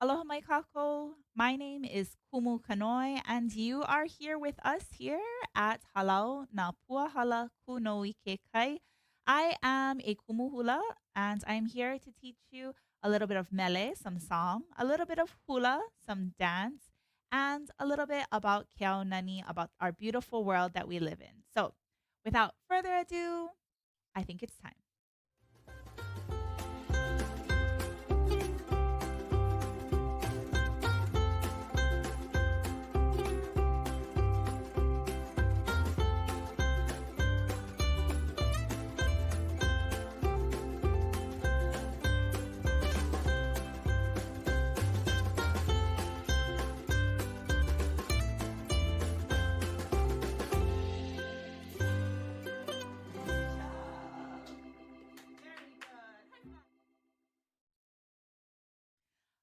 Aloha mai kako. My name is Kumu Kanoi, and you are here with us here at Halau na Puahala Kunoi Kekai. I am a kumu hula, and I'm here to teach you a little bit of mele, some song, a little bit of hula, some dance, and a little bit about Keaunani, about our beautiful world that we live in. So, without further ado, I think it's time.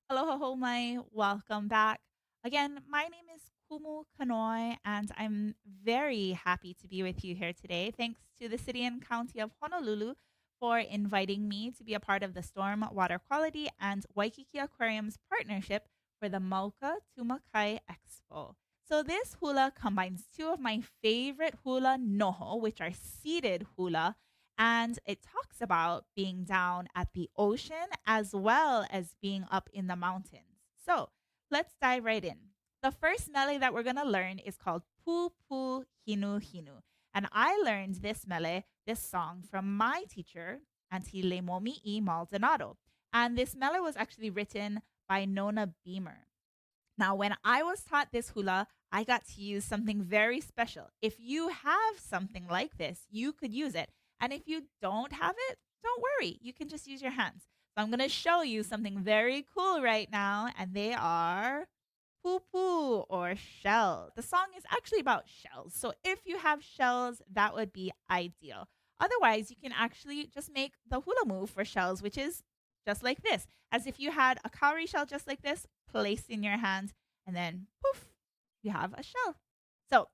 Aloha homai, welcome back. Again, my name is Kumu Kanoi, and I'm very happy to be with you here today. Thanks to the City and County of Honolulu for inviting me to be a part of the Storm Water Quality and Waikīkī Aquarium's partnership for the Mauka to Makai Expo. So this hula combines two of my favorite hula noho, which are seated hula, and it talks about being down at the ocean as well as being up in the mountains. So let's dive right in. The first mele that we're going to learn is called Pūpū Hinuhinu. And I learned this mele, this song, from my teacher, Auntie Lemomi'i Maldonado. And this mele was actually written by Nona Beamer. Now, when I was taught this hula, I got to use something very special. If you have something like this, you could use it. And if you don't have it, don't worry. You can just use your hands. So I'm going to show you something very cool right now, and they are pūpū or shell. The song is actually about shells. So if you have shells, that would be ideal. Otherwise, you can actually just make the hula move for shells, which is just like this. As if you had a cowrie shell just like this, placed in your hand, and then poof, you have a shell. So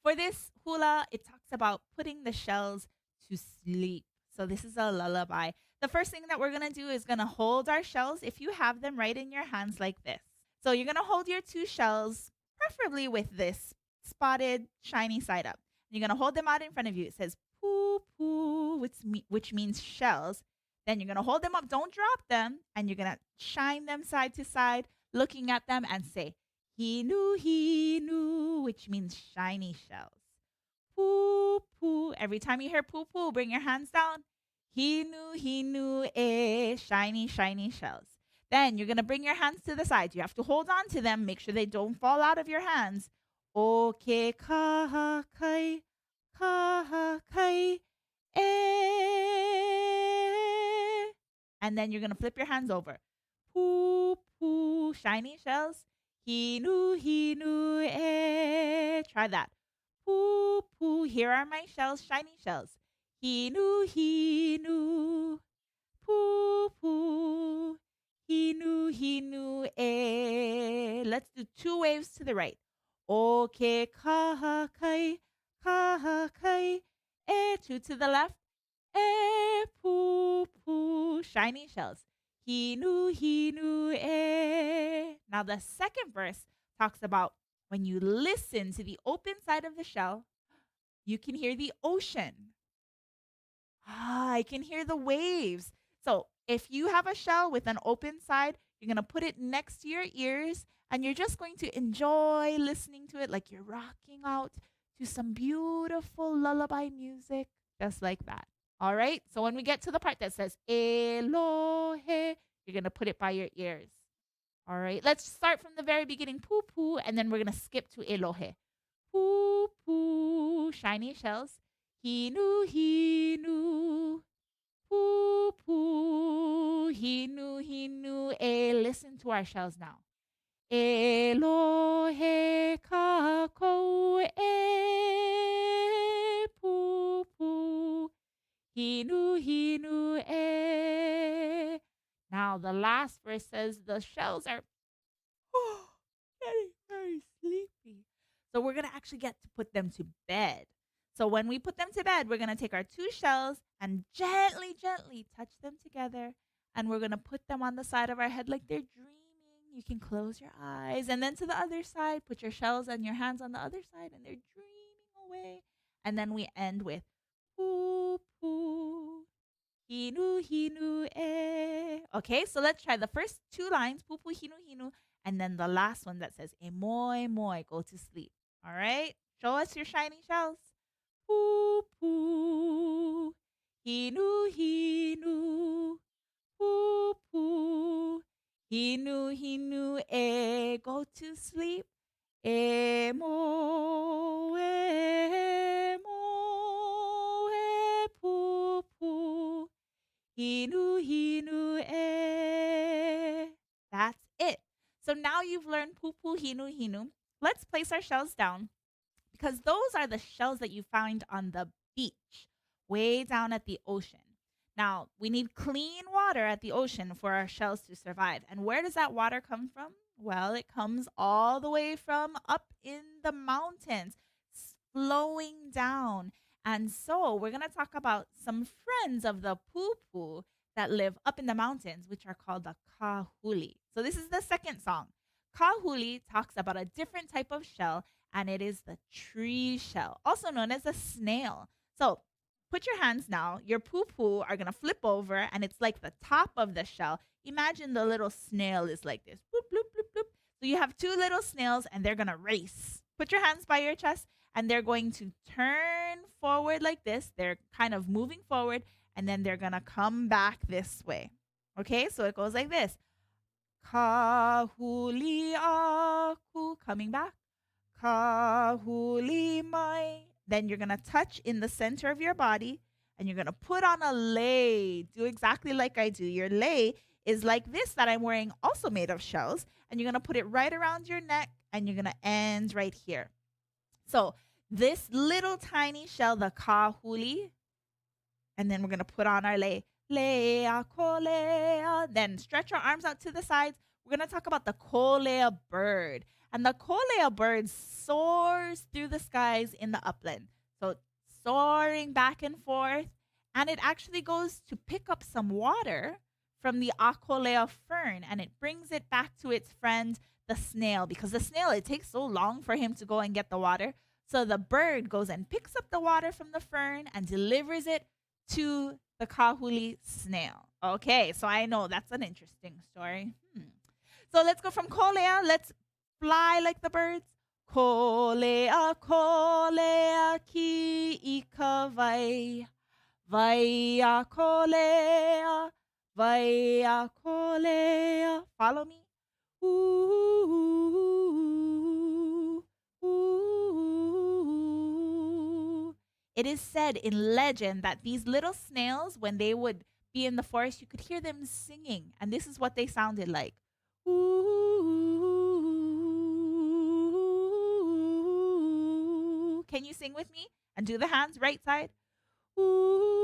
for this hula, it talks about putting the shells to sleep. So this is a lullaby. The first thing that we're going to do is going to hold our shells if you have them right in your hands like this. So you're going to hold your two shells, preferably with this spotted, shiny side up. You're going to hold them out in front of you. It says poo poo, which means shells. Then you're going to hold them up. Don't drop them. And you're going to shine them side to side, looking at them and say, Hinuhinu, which means shiny shells. Pūpū. Every time you hear pūpū, bring your hands down. Hinuhinu, shiny, shiny shells. Then you're going to bring your hands to the side. You have to hold on to them. Make sure they don't fall out of your hands. Oke kahakai, kahakai, e. And then you're going to flip your hands over. Pūpū, shiny shells. Hinuhinu, e. Try that. Pūpū, here are my shells, shiny shells. Hinuhinu, pūpū, hinuhinu, e. Let's do two waves to the right. Oke kahakai, kahakai, e. Two to the left. E pūpū, shiny shells. Hinuhinu, e. Now the second verse talks about when you listen to the open side of the shell, you can hear the ocean. I can hear the waves. So if you have a shell with an open side, you're going to put it next to your ears and you're just going to enjoy listening to it like you're rocking out to some beautiful lullaby music, just like that. All right. So when we get to the part that says Elohe, you're going to put it by your ears. All right. Let's start from the very beginning, pūpū, and then we're going to skip to Elohe. Pūpū, shiny shells. Hinuhinu, pūpū, hinuhinu, e. Listen to our shells now. Elohe kako, e. Pūpū, hinuhinu, e. Now the last verse says the shells are very, very sleepy. So we're going to actually get to put them to bed. So when we put them to bed, we're going to take our two shells and gently, gently touch them together. And we're going to put them on the side of our head like they're dreaming. You can close your eyes. And then to the other side, put your shells and your hands on the other side, and they're dreaming away. And then we end with Pūpū, Hinuhinu e. Okay, so let's try the first two lines, Pūpū, Hinuhinu, and then the last one that says e moi moi, go to sleep. All right, show us your shiny shells. Pūpū, Hinuhinu, Pūpū, Hinuhinu e, go to sleep. E mo e Pūpū, Hinuhinu e. That's it. So now you've learned Pūpū, Hinuhinu. Let's place our shells down because those are the shells that you find on the beach, way down at the ocean. Now, we need clean water at the ocean for our shells to survive. And where does that water come from? Well, it comes all the way from up in the mountains, flowing down. And so we're going to talk about some friends of the Pūpū that live up in the mountains, which are called the Kāhuli. So this is the second song. Kāhuli talks about a different type of shell, and it is the tree shell, also known as a snail. So put your hands now. Your Pūpū are going to flip over, and it's like the top of the shell. Imagine the little snail is like this. Bloop, bloop, bloop, bloop. So you have two little snails, and they're going to race. Put your hands by your chest, and they're going to turn forward like this. They're kind of moving forward, and then they're going to come back this way. Okay, so it goes like this. Kāhuli aku, coming back. Kāhuli mai. Then you're going to touch in the center of your body, and you're going to put on a lei. Do exactly like I do. Your lei is like this that I'm wearing, also made of shells, and you're going to put it right around your neck, and you're going to end right here. So this little tiny shell, the Kāhuli, and then we're going to put on our lei. Lea, kolea. Then stretch our arms out to the sides. We're going to talk about the kolea bird. And the kolea bird soars through the skies in the upland. So soaring back and forth. And it actually goes to pick up some water from the akolea fern. And it brings it back to its friend, the snail. Because the snail, it takes so long for him to go and get the water. So the bird goes and picks up the water from the fern and delivers it to the Kāhuli snail. Okay, so I know that's an interesting story. So let's go from kolea. Let's fly like the birds. Kolea, kolea, ki ika vai. Vai kolea, vai kolea. Follow me. Ooh, ooh. It is said in legend that these little snails, when they would be in the forest, you could hear them singing. And this is what they sounded like. Ooh. Can you sing with me? And do the hands right side. Ooh.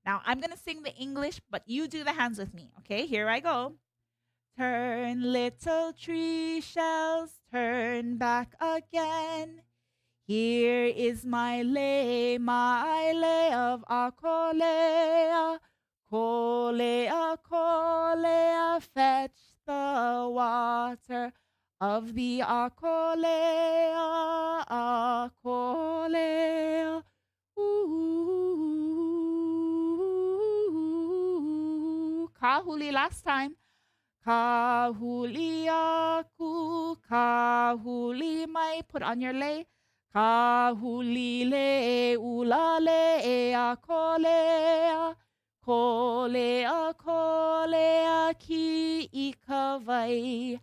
Now, I'm going to sing the English, but you do the hands with me. Okay, here I go. Turn, little tree shells, turn back again. Here is my lei of akolea. Kolea, kolea, fetch the water of the akolea, akolea. Ooh. Kāhuli last time. Kāhuli aku, kāhuli mai. Put on your lei. Kāhuli le ula le akolea. Kolea, kolea, ki ika vai.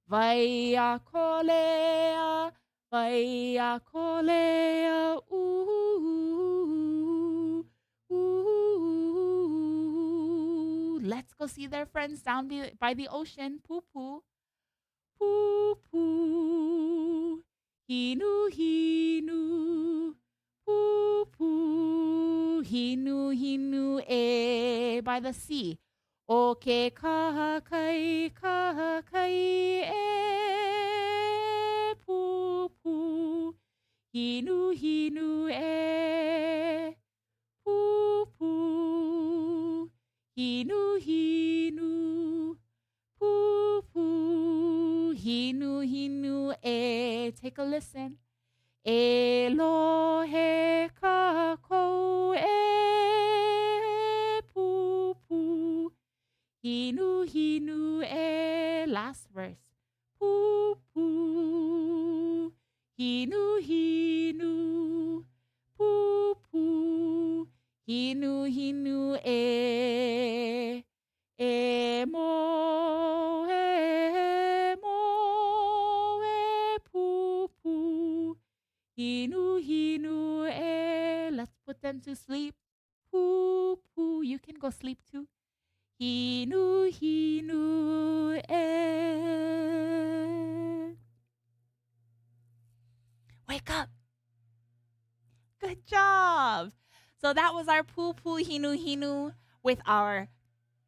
Vai akolea, vai akolea. Ooh, ooh. Let's go see their friends down by the ocean. Pūpū. Pūpū. Hinuhinu. Pūpū. Hinuhinu e. By the sea. Oke kahakai, kahakai e. Pūpū. Hinuhinu e. Pūpū. Hinuhinu, Pūpū, Hinuhinu e. Take a listen. Elohe kako e Pūpū, Hinuhinu e. Last verse. Pūpū, Hinuhinu, Pūpū, Hinuhinu e. Emo, emo e Pūpū, Hinuhinu e. Let's put them to sleep. Pūpū. You can go sleep too. Hinuhinu e. Wake up. Good job. So that was our Pūpū Hinuhinu with our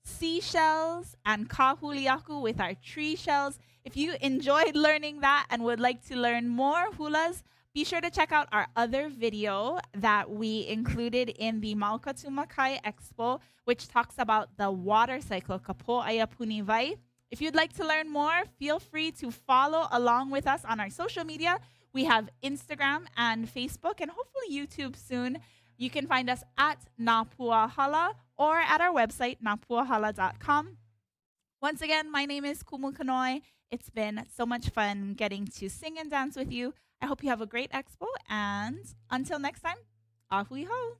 seashells and Kāhuli with our tree shells. If you enjoyed learning that and would like to learn more hulas, be sure to check out our other video that we included in the Mauka to Makai Expo, which talks about the water cycle, Kapo Ayapuni Vai. If you'd like to learn more, feel free to follow along with us on our social media. We have Instagram and Facebook and hopefully YouTube soon. You can find us at Napuahala or at our website, napuahala.com. Once again, my name is Kumu Kanoi. It's been so much fun getting to sing and dance with you. I hope you have a great expo, and until next time, ahui ho!